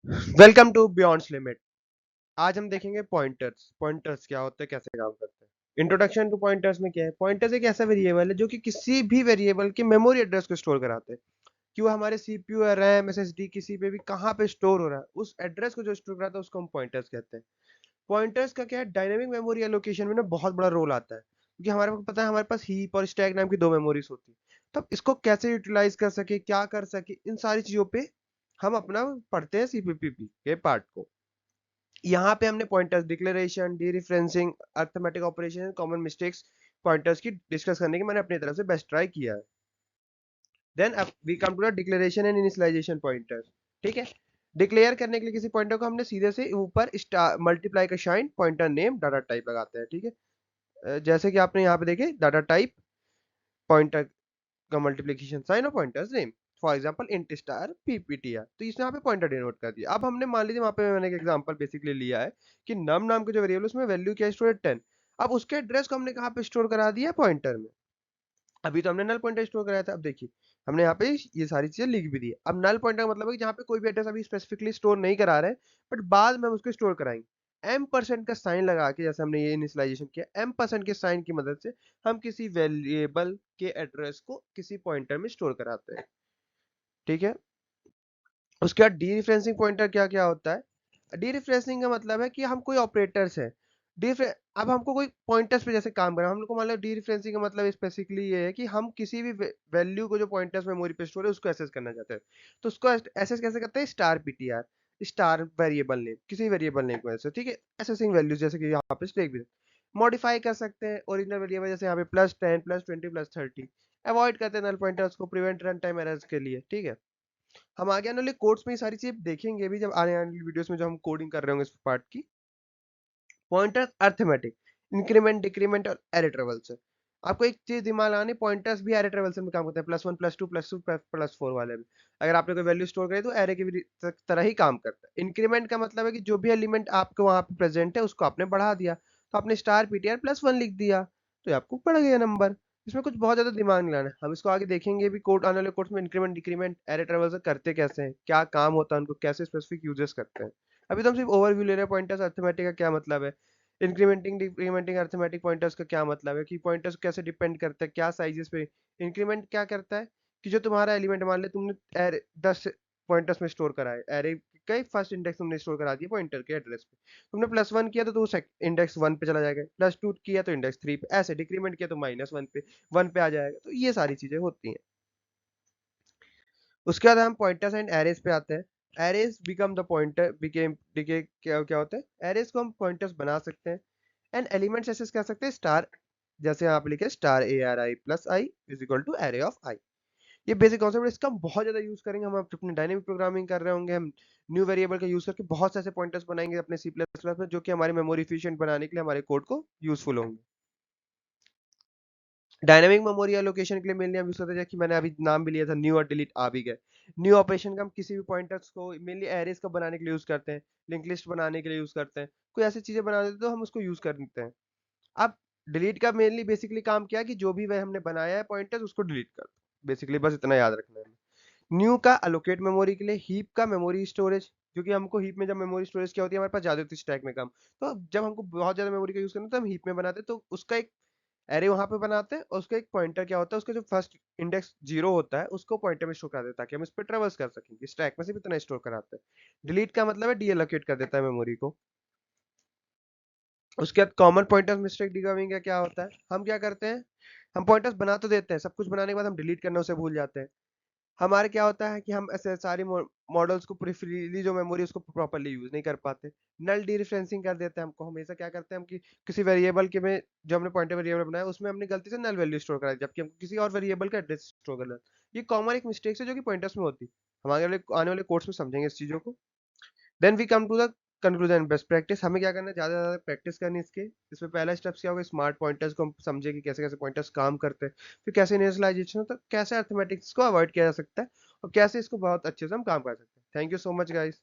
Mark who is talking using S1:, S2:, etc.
S1: Welcome to बियॉन्ड्स limit. आज हम देखेंगे पॉइंटर्स। पॉइंटर्स क्या होते हैं, कैसे काम करते हैं। इंट्रोडक्शन टू पॉइंटर्स में क्या है, पॉइंटर्स एक ऐसा वेरिएबल है जो कि किसी भी वेरिएबल के मेमोरी एड्रेस को स्टोर कराते हैं कि वो हमारे सीपीयू या रैम एसएसडी किसी पे भी कहाँ पे स्टोर हो रहा है, उस एड्रेस को जो स्टोर कराता है उसको हम पॉइंटर्स कहते हैं। पॉइंटर्स का क्या है, डायनेमिक मेमोरी एलोकेशन में ना बहुत बड़ा रोल आता है, क्योंकि हमारे को पता है हमारे पास हीप और स्टैक नाम की दो मेमोरीज होती है। तो अब इसको कैसे यूटिलाइज कर सके, क्या कर सके, इन सारी चीजों पे हम अपना पढ़ते हैं सीपीपी के पार्ट को। यहाँ पे हमने pointers, declaration, dereferencing, arithmetic operation, common mistakes pointers की डिस्कस करने की मैंने अपनी तरफ से बेस्ट ट्राई किया है। देन अब we come to the declaration and initialisation pointers. ठीक है, डिक्लेयर करने के लिए किसी पॉइंटर को हमने सीधे से ऊपर स्टार मल्टीप्लाई का shine pointer name data type लगाते हैं। ठीक है, जैसे कि आपने यहाँ पे देखे डाटा टाइप पॉइंटर का मल्टीप्लिकेशन साइन और pointers name, for example int star PPTR, तो इसने यहाँ पे पॉइंटर डिनोट कर दिया। अब हमने मान लीजिए वहाँ पे मैंने एक एग्जांपल बेसिकली लिया है कि नम नाम के जो वेरिएबल उसमें वैल्यू क्या स्टोर है 10। अब उसके एड्रेस को हमने कहाँ पे स्टोर करा दिया, पॉइंटर में। अभी तो हमने नल पॉइंटर स्टोर कराया था। अब देखिए हमने यहाँ पे ये सारी चीजें लिख भी दी है। अब नल पॉइंटर का मतलब है कि जहाँ पे कोई भी एड्रेस अभी स्पेसिफिकली स्टोर नहीं करा रहे, बट बाद में हम उसको स्टोर कराएंगे। एम परसेंट का साइन लगा के, जैसे हमने ये इनिशियलाइजेशन किया, एम परसेंट के साइन की मदद से हम किसी वेरिएबल के एड्रेस को किसी पॉइंटर में स्टोर कराते हैं। ठीक है, उसके बाद डीरेफरेंसिंग पॉइंटर क्या क्या होता है। डीरेफरेंसिंग का मतलब है कि हम कोई ऑपरेटर्स है अब हमको कोई पॉइंटर्स पे जैसे काम करना, हम लोग को मान लो डीरेफरेंसिंग का मतलब स्पेसिफिकली ये है कि हम किसी भी वैल्यू को जो पॉइंटर्स मेमोरी पे स्टोर है उसको एक्सेस करना चाहते हैं। तो उसको एक्सेस कैसे करते हैं, star PTR, star variable name, किसी वेरिएबल नेम को ऐसे। ठीक है, एसेसिंग वैल्यूज जैसे कि यहाँ पे स्टैक भी मॉडिफाई कर सकते हैं ओरिजिनल वेरिएबल, जैसे यहाँ पे +10 +20 +30। अवॉइड करते हैं नल पॉइंटर्स को प्रिवेंट रन टाइम एरर्स के लिए। ठीक है, हम आगे आने वाले कोड्स में ये सारी चीजें देखेंगे भी, जब आने वाली वीडियोस में जब हम कोडिंग कर रहे होंगे इस पार्ट की। पॉइंटर्स अरिथमेटिक, इंक्रीमेंट डिक्रीमेंट और एरे ट्रेवल से। आपको एक चीज दिमाग लगानी, पॉइंटर्स भी एरे ट्रेवल से में काम करते हैं, +1 +2 +2 +4 वाले में। अगर आपने कोई वैल्यू स्टोर करी तो एरे की भी तरह ही काम करता है। इंक्रीमेंट का मतलब है कि जो भी एलिमेंट आपको वहां पे प्रेजेंट है उसको आपने बढ़ा दिया, तो आपने स्टार पीटीआर +1 लिख दिया, तो ये आपको बढ़ गया नंबर। इसमें कुछ बहुत ज्यादा दिमाग नहीं लगाना है। हम इसको आगे देखेंगे भी, कोड आने वाले कोर्स में इंक्रीमेंट डिक्रीमेंट एरे ट्रेवल से करते कैसे हैं, क्या काम होता है उनको, कैसे स्पेसिफिक यूजेस करते हैं। अभी तो हम सिर्फ ओवरव्यू ले रहे हैं, पॉइंटर्स अरिथमेटिक का क्या मतलब है, इंक्रीमेंटिंग डिक्रीमेंटिंग अरिथमेटिक पॉइंटर्स का क्या मतलब है, कि पॉइंटर्स कैसे डिपेंड करता है क्या साइजेस पे। इंक्रीमेंट क्या करता है कि जो तुम्हारा एलिमेंट, मान ले तुमने 10 पॉइंटर्स में स्टोर करा है, एरे का फर्स्ट इंडेक्स तुमने स्टोर करा दिया पॉइंटर के एड्रेस पे। तुमने +1 किया तो इंडेक्स 1 पे चला जाएगा, +2 किया तो इंडेक्स 3 पे, ऐसे डिक्रीमेंट किया तो -1 पे 1 पे आ जाएगा। तो ये सारी चीजें होती हैं। उसके बाद हम पॉइंटर्स एंड एरेस पे आते हैं। Arrays become the pointer became decay, क्या क्या होता है, एरेस को हम पॉइंटर्स बना सकते हैं एंड एलिमेंट्स ऐसे कह सकते हैं स्टार, जैसे यहाँ पे लिखे star ARI plus I is equal to array of I. ये बेसिक कॉन्सेप्ट, इसका हम बहुत ज्यादा यूज करेंगे। हम अपने डायनेमिक प्रोग्रामिंग कर रहे होंगे, हम न्यू वेरिएबल का यूज करके बहुत से ऐसे पॉइंटर्स बनाएंगे अपने C++ में, जो कि हमारी मेमोरी एफिशिएंट बनाने के लिए हमारे कोड को यूजफुल होंगे। डायनामिक मेमोरी एलोकेशन के लिए मेनली हम यूज करते हैं कि मैंने अभी नाम भी लिया था, न्यू और डिलीट आ भी गए। न्यू ऑपरेशन का हम किसी भी पॉइंटर्स को मेनली एरेस को बनाने के लिए यूज करते हैं, लिंक लिस्ट बनाने के लिए यूज करते हैं, कोई ऐसी चीजें बना देते तो हम उसको यूज करते हैं। अब डिलीट का मेनली बेसिकली काम क्या है कि जो भी वह हमने बनाया है पॉइंटर्स उसको डिलीट कर दो, बेसिकली बस इतना याद रखना है। न्यू का अलोकेट मेमोरी के लिए, हीप का मेमोरी स्टोरेज, क्योंकि हमको हीप में जब मेमोरी स्टोरेज क्या होती है, हमारे पास ज्यादा होती है स्टैक में कम, तो जब हमको बहुत ज्यादा मेमोरी का यूज करना है तो हम हीप में बनाते हैं, तो उसका एक एरे वहां पे बनाते हैं और उसका एक पॉइंटर क्या होता है, उसका जो फर्स्ट इंडेक्स 0 होता है उसको पॉइंटर में स्टोर कर देते हैं, ताकि हम इस पर ट्रेवर्स कर सकें, स्टैक में से भी इतना स्टोर कराते हैं। डिलीट का मतलब है डीएलोकेट कर देता है मेमोरी को। उसके बाद कॉमन पॉइंटर्स मिस्टेक डिकवरिंग का क्या होता है, हम क्या करते हैं, हम पॉइंटर्स बना तो देते हैं, सब कुछ बनाने के बाद हम डिलीट करना उसे भूल जाते हैं। हमारे क्या होता है कि हम ऐसे सारी मॉडल्स को पूरी फ्रीली जो मेमोरी उसको प्रॉपर्ली यूज नहीं कर पाते। नल डीरेफरेंसिंग कर देते हैं। हमको हमेशा क्या करते हैं हम कि किसी वेरिएबल के में जो हमने पॉइंटर वेरिएबल बनाया उसमें हमने गलती से नल वैल्यू स्टोर करा दी, जबकि हमको किसी और वेरिएबल का एड्रेस स्टोर करना है। ये कॉमन एक मिस्टेक है जो कि पॉइंटर्स में होती है। हम आने वाले कोर्स में समझेंगे इस चीजों को। Then we come to the conclusion, best practice. हमें क्या करना है, ज्यादा से ज्यादा प्रैक्टिस करनी है इसके। इसमें पहला स्टेप क्या होगा, स्मार्ट पॉइंटर्स को हम समझे कि कैसे कैसे पॉइंटर्स काम करते हैं, फिर कैसे इनिशियलाइजेशन होता है, कैसे अर्थमेटिक्स को अवॉइड किया जा सकता है, और कैसे इसको बहुत अच्छे से हम काम कर सकते हैं। Thank you so much guys.